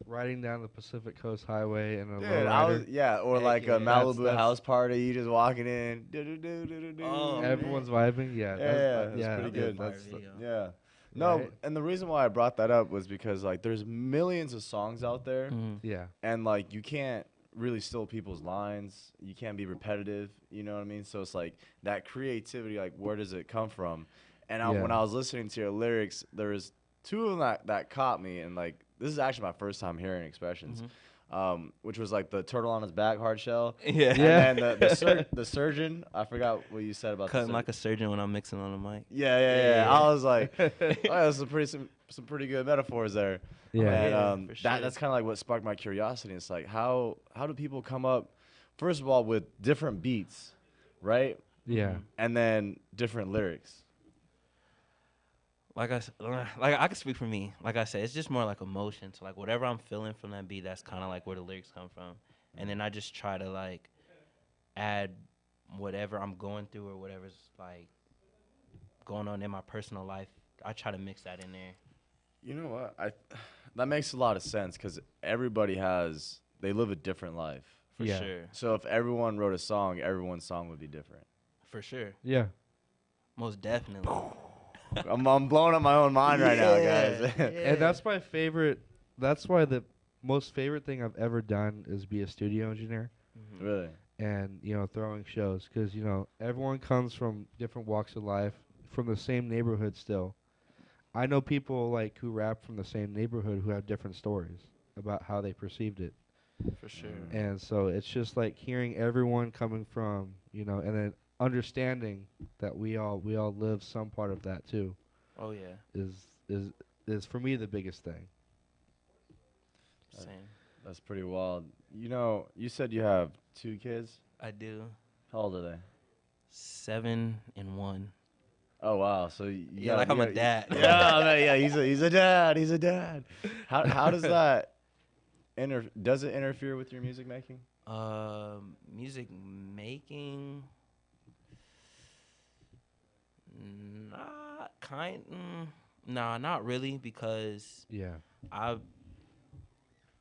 riding down the Pacific Coast Highway in a Dude, lowrider. or Heck like yeah. a Malibu That's- house party. You just walking in. Do-do-do-do-do-do. Oh, Everyone's vibing. Yeah, Yeah, that's yeah, pretty good. fire That's video. yeah. No, Right. and the reason why I brought that up was because like there's millions of songs out there, yeah. and like you can't really steal people's lines. You can't be repetitive. You know what I mean? So it's like that creativity. Like where does it come from? And Yeah. when I was listening to your lyrics, there was two of them that caught me, and like this is actually my first time hearing expressions. Which was like the turtle on his back, hard shell. Yeah. And then the surgeon. I forgot what you said about Cutting the like a surgeon when I'm mixing on the mic. yeah. I was like, oh, that's a pretty some pretty good metaphors there. Yeah. And Yeah, for sure. that's kind of like what sparked my curiosity. It's like how do people come up, first of all, with different beats, right? Yeah. And then different lyrics. Like I can speak for me. Like I said, it's just more like emotion. So like whatever I'm feeling from that beat, that's kind of like where the lyrics come from. And then I just try to like add whatever I'm going through or whatever's like going on in my personal life. I try to mix that in there. You know what? That makes a lot of sense because everybody they live a different life. For Yeah. sure. So if everyone wrote a song, everyone's song would be different. For sure. Yeah. Most definitely. I'm blowing up my own mind right now, guys. And that's my favorite. That's why the most favorite thing I've ever done is be a studio engineer Really? and, throwing shows. Because, everyone comes from different walks of life, from the same neighborhood still. I know people, like, who rap from the same neighborhood who have different stories about how they perceived it. For sure. And so it's just like hearing everyone coming from, and then understanding that we all live some part of that too Oh yeah. is for me the biggest thing. Same. That's pretty wild. You said you have 2 kids. I do. How old are they? 7 and 1. Oh wow! So Yeah, like I'm a dad. Yeah, man, yeah. He's a dad. He's a dad. How does that does it interfere with your music making? Music making. Nah, not really because Yeah. I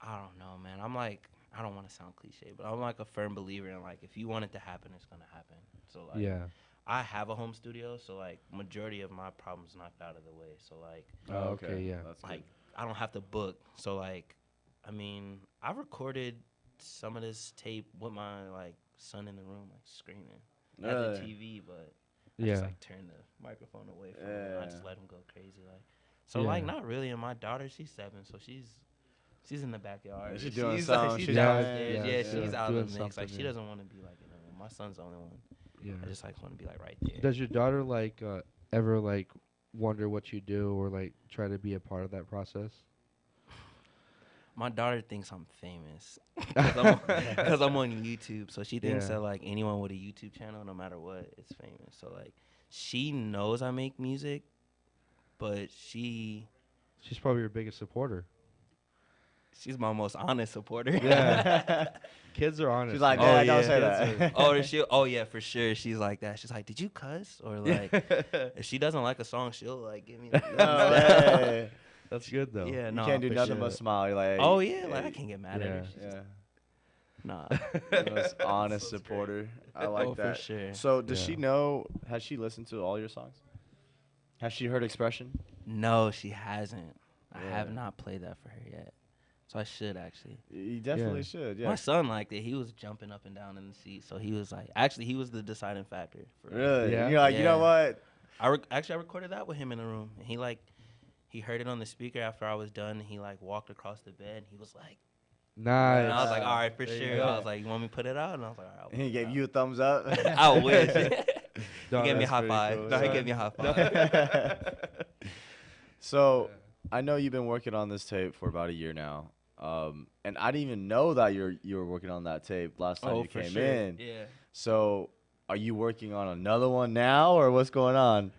don't know, man. I'm like, I don't want to sound cliche, but I'm like a firm believer in like if you want it to happen, it's gonna happen. So like, Yeah. I have a home studio, so like majority of my problems knocked out of the way. So like, Oh, okay, yeah. That's like I don't have to book. So like, I mean, I recorded some of this tape with my like son in the room, like screaming at the TV, but I just like turned the microphone away from him. And I just let him go crazy, like. So like, not really. And my daughter, she's 7, so she's in the backyard. She's doing like, something. she's She's downstairs. out- Yeah, yeah, she's yeah. out of Doing the mix. Like something, she yeah. doesn't want to be like in the room. My son's the only one. Yeah. I just like want to be like right there. Does your daughter like ever like wonder what you do or like try to be a part of that process? My daughter thinks I'm famous because I'm on YouTube. So she thinks that like anyone with a YouTube channel, no matter what, is famous. So like she knows I make music, but she's probably your biggest supporter. She's my most honest supporter. Yeah. Kids are honest. She's like, Dad, don't say that. Oh yeah, for sure. She's like that. She's like, did you cuss? Or like, if she doesn't like a song, she'll like give me. Hey. That's good though. Yeah, You no, can't do for nothing sure. but smile. You're like, Oh yeah, like I can't get mad at her. She's yeah. just- Nah. The most honest supporter. I like Oh, for that. sure. So does she know? Has she listened to all your songs? Has she heard Expression? No, she hasn't. I have Yeah. not played that for her yet. So I should actually. You definitely should. Yeah. My son liked it. He was jumping up and down in the seat. So he was like, actually, he was the deciding factor. For Really? Yeah. You're like, you know Yeah. what? I recorded that with him in the room. And he heard it on the speaker after I was done. And he like walked across the bed. And he was like, Nice. and I was like, all right, for There you sure. go. I was like, you want me to put it out? And I was like, all right. I'll And he put it gave out. you a thumbs up. I wish. No, He gave me a that's high pretty five. cool. No, he Yeah. gave me a high five. So, I know you've been working on this tape for about a year now, and I didn't even know that you were working on that tape last time you for came sure. in. Yeah. So, are you working on another one now, or what's going on?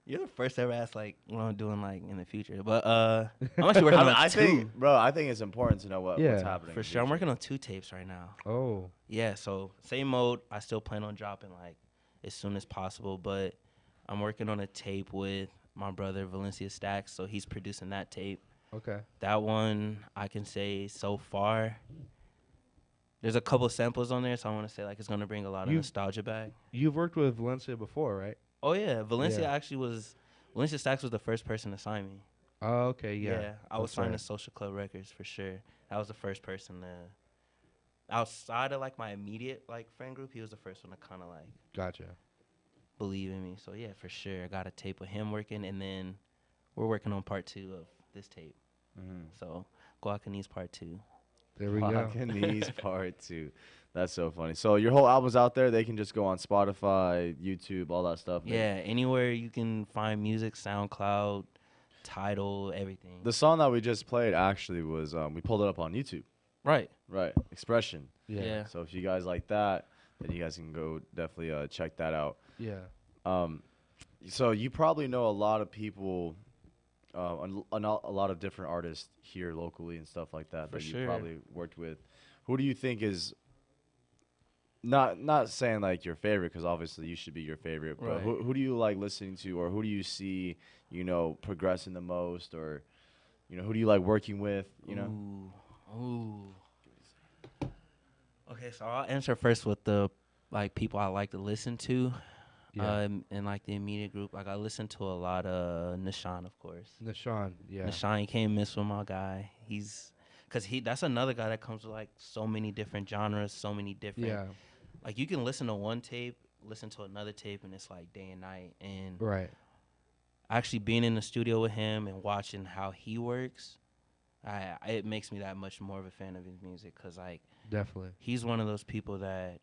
You're the first to ever ask like what I'm doing like in the future. But I'm actually working on I two. think, bro, I think it's important to know what's Yeah, happening. For in sure. I'm the working on 2 tapes right now. Oh. Yeah, so same mode. I still plan on dropping like as soon as possible, but I'm working on a tape with my brother Valencia Stacks, so he's producing that tape. Okay. That one I can say so far. There's a couple samples on there, so I want to say like it's gonna bring a lot of nostalgia back. You've worked with Valencia before, right? Oh yeah, Valencia Yeah. actually was. Valencia Stacks was the first person to sign me. Oh, okay, yeah. I was That's signed right. to Social Club Records for sure. That was the first person to, outside of like my immediate like friend group, he was the first one to kind of like Gotcha. believe in me. So yeah, for sure, I got a tape with him working, and then we're working on part 2 of this tape. So Guacanese part 2. There we go. Guacanese part 2. That's so funny. So your whole album's out there. They can just go on Spotify, YouTube, all that stuff. Yeah, anywhere you can find music, SoundCloud, title, everything. The song that we just played actually was we pulled it up on YouTube. Right. Right. Expression. Yeah. So if you guys like that, then you guys can go definitely check that out. Yeah. So you probably know a lot of people, a lot of different artists here locally and stuff like that For that sure. you probably worked with. Who do you think is not saying like your favorite, because obviously you should be your favorite, but Right. who do you like listening to, or who do you see, progressing the most, or who do you like working with, Ooh. Okay, so I'll answer first with the people I like to listen to. Yeah. In like the immediate group, like I listen to a lot of Nishan, of course. Nishan, yeah. Nishan, you can't miss with my guy. That's another guy that comes with like so many different genres, so many different. Yeah. Like you can listen to one tape, listen to another tape, and it's like day and night. And Right. actually being in the studio with him and watching how he works, it makes me that much more of a fan of his music, because like Definitely. he's one of those people that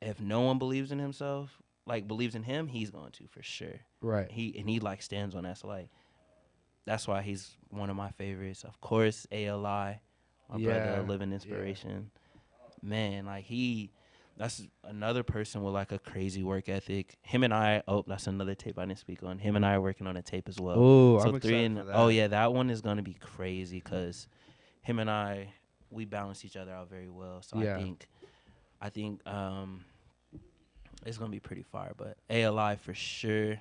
if no one believes in himself, like believes in him, he's going to for sure. Right. He like stands on that. So like that's why he's one of my favorites. Of course, ALI, my brother, living inspiration. Man, like that's another person with like a crazy work ethic. Him and I, that's another tape I didn't speak on. Him and I are working on a tape as well. Oh, so I'm excited for that. Oh yeah, that one is gonna be crazy, because him and I, we balance each other out very well. So I think it's gonna be pretty fire. But ALI for sure.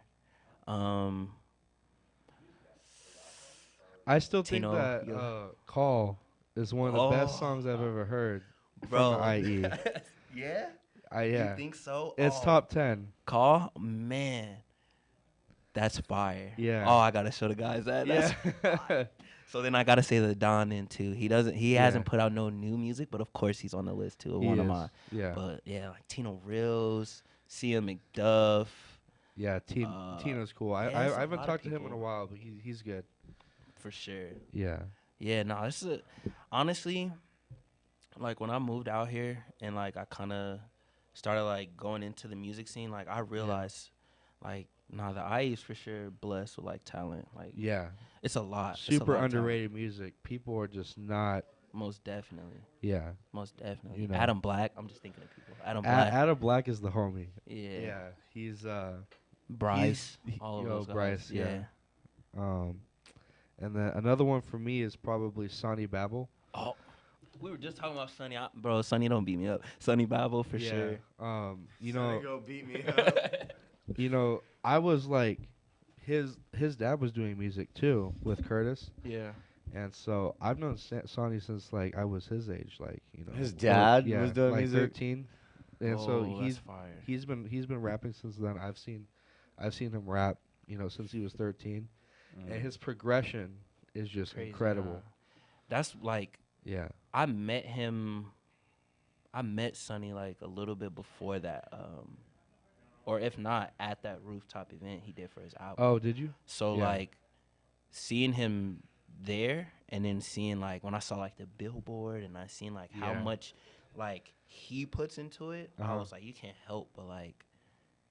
I still think Tino, that Call is one of the best songs I've ever heard Bro. from IE. Yeah? Yeah. You think so? It's top 10. Call? Man. That's fire. Yeah. Oh, I gotta show the guys that. That's fire. So then I gotta say the Don in too. He hasn't put out no new music, but of course he's on the list too. He One of is. my Yeah. But yeah, like Tino Reels, Cia McDuff. Yeah, Tino's cool. I haven't talked to him in a while, but he's good. For sure. Yeah. Yeah, no, this is honestly, like when I moved out here and like I kind of started like going into the music scene, like I realized like the IE is for sure blessed with like talent. Like it's a lot. Super it's a lot underrated music. People are just not. Most definitely. Yeah. Most definitely. Adam Black. I'm just thinking of people. Adam Black is the homie. Yeah. Yeah. He's Bryce. All of those guys. Bryce. Yeah. And then another one for me is probably Sonny Babel. Oh, we were just talking about Sonny. Bro, Sonny don't beat me up. Sonny Babel for sure. Sonny go beat me up. I was like, his dad was doing music too with Curtis. Yeah. And so I've known Sonny since like I was his age, like His dad was doing like music. 13, and so he's been rapping since then. I've seen him rap, since he was 13. And his progression is just crazy, incredible. That's like, I met Sonny like a little bit before that, or if not at that rooftop event he did for his album. Oh, did you? So like, seeing him there, and then seeing like when I saw like the billboard, and I seen like how much like he puts into it, I was like, you can't help but like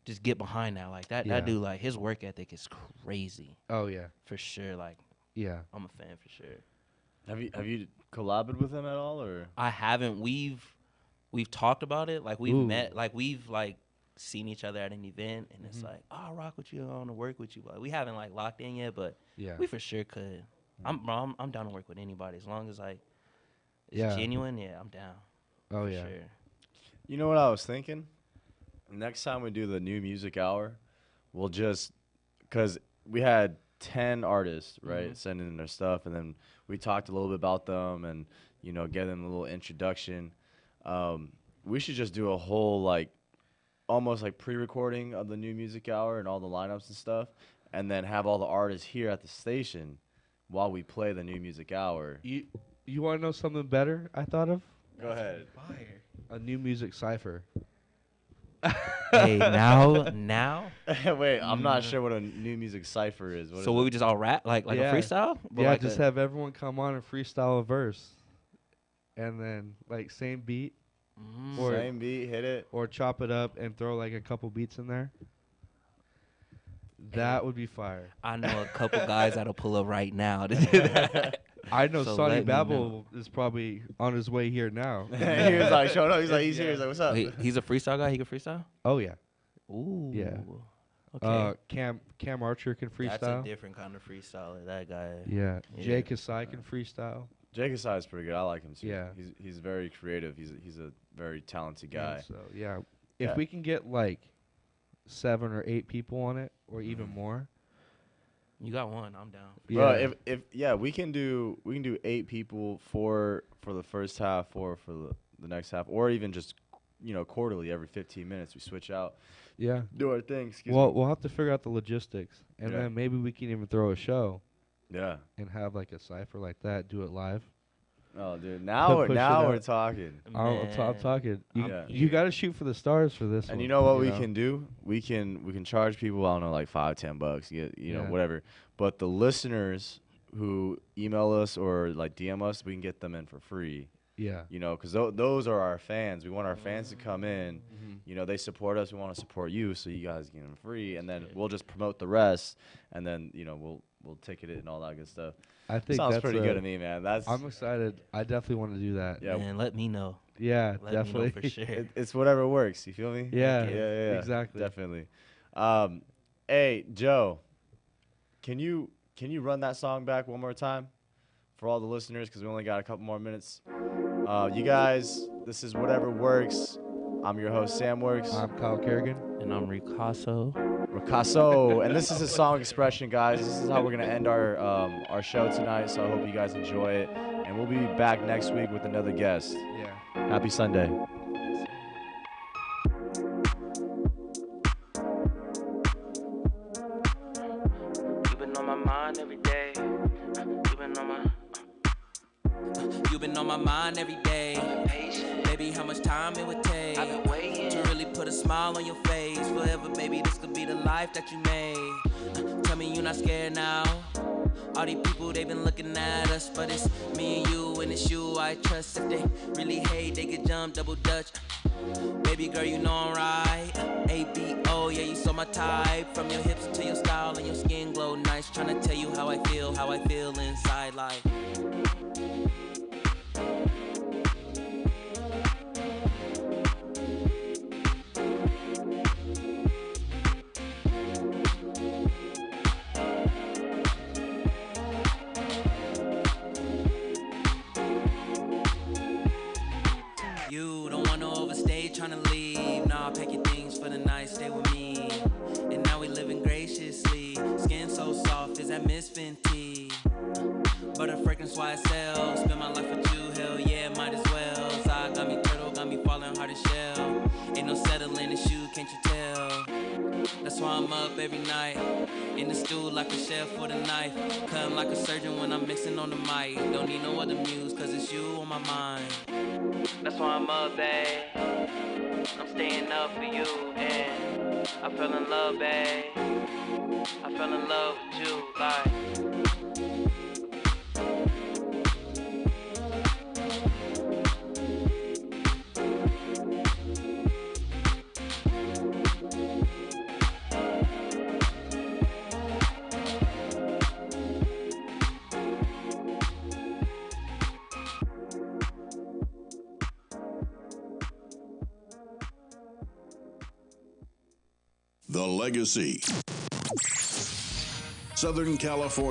just get behind that. Like that dude, like his work ethic is crazy. Oh yeah, for sure. Like I'm a fan for sure. Have you collabed with him at all, or? I haven't. We've talked about it. Like we've met. Like we've like seen each other at an event, and it's like, oh, I'll rock with you. I want to work with you. But we haven't like locked in yet. But we for sure could. I'm down to work with anybody as long as like it's genuine. Yeah, I'm down. Oh for yeah. Sure. You know what I was thinking? Next time we do the new music hour, we'll just, because we had 10 artists, right, sending in their stuff, and then we talked a little bit about them and, get them a little introduction. We should just do a whole, like, almost like pre-recording of the new music hour and all the lineups and stuff, and then have all the artists here at the station while we play the new music hour. You want to know something better I thought of? Go ahead. Fire. A new music cipher. Hey, now. Wait, I'm not sure what a new music cipher is. What So is will it? we just all rap like a freestyle? But Yeah, like just have everyone come on and freestyle a verse, and then like same beat, or same beat, hit it, or chop it up and throw like a couple beats in there. That would be fire. I know a couple guys that'll pull up right now to do that. I know So Sonny let me Babel is probably on his way here now. He was like, showing up. He's like, he's here. He's like, what's up? Wait, he's a freestyle guy. He can freestyle. Oh yeah. Ooh. Yeah. Okay. Cam Archer can freestyle. That's a different kind of freestyler. That guy. Yeah. Jay Kasai can freestyle. Jay Kasai is pretty good. I like him too. Yeah. He's very creative. He's a very talented guy. And so yeah, if we can get like 7 or 8 people on it, or even more. You got one. I'm down. Yeah. Well, we can do 8 people, 4 for the first half, 4 for the next half, or even just quarterly every 15 minutes we switch out. Yeah. Do our thing. We'll have to figure out the logistics, and then maybe we can even throw a show. Yeah. And have like a cipher like that. Do it live. Oh, dude! Now we're talking. I'm talking. You got to shoot for the stars for this. And one, you know what we can do? We can charge people. I don't know, like $5-10. Get whatever. But the listeners who email us or like DM us, we can get them in for free. Yeah. Because those are our fans. We want our fans to come in. Mm-hmm. They support us. We want to support you, so you guys get them free, and then we'll just promote the rest, and then we'll ticket it and all that good stuff. I think sounds that's pretty good to me, man. I'm excited. I definitely want to do that. Yeah, and let me know. Yeah, let definitely. Me know for sure. It's whatever works. You feel me? Yeah, exactly. Definitely. Hey, Joe, can you run that song back one more time for all the listeners? Because we only got a couple more minutes. You guys, this is Whatever Works. I'm your host, Sam Works. I'm Kyle Kerrigan. And I'm Ricasso. And this is a song expression, guys. This is how we're going to end our show tonight, so I hope you guys enjoy it. And we'll be back next week with another guest. Yeah. Happy Sunday. You've been on my mind every day. You've been on my mind every day. Baby, how much time it would take to really put a smile on your face. Forever, baby, this could be the life that you made. Tell me you're not scared now. All these people, they've been looking at us, but it's me and you, and it's you I trust. If they really hate, they could jump double dutch. Baby girl, you know I'm right. ABO, yeah, you saw my type. From your hips to your style and your skin glow nice. Tryna tell you how I feel inside like. You don't wanna overstay, tryna leave. Nah, pack your things for the night, stay with me. And now we living graciously. Skin so soft, is that Miss Fenty? But a fragrance YSL. Spend my life with you, hell yeah, might as well. Zod got me turtle, got me falling hard as shell. Ain't no settling the shoe, can't you tell? That's why I'm up every night. In the stool like a chef with a knife. Cutting like a surgeon when I'm mixing on the mic. Don't need no other muse, cause it's you on my mind. That's why I'm up, babe. I'm staying up for you, and I fell in love, babe. I fell in love with you, like. The Legacy. Southern California.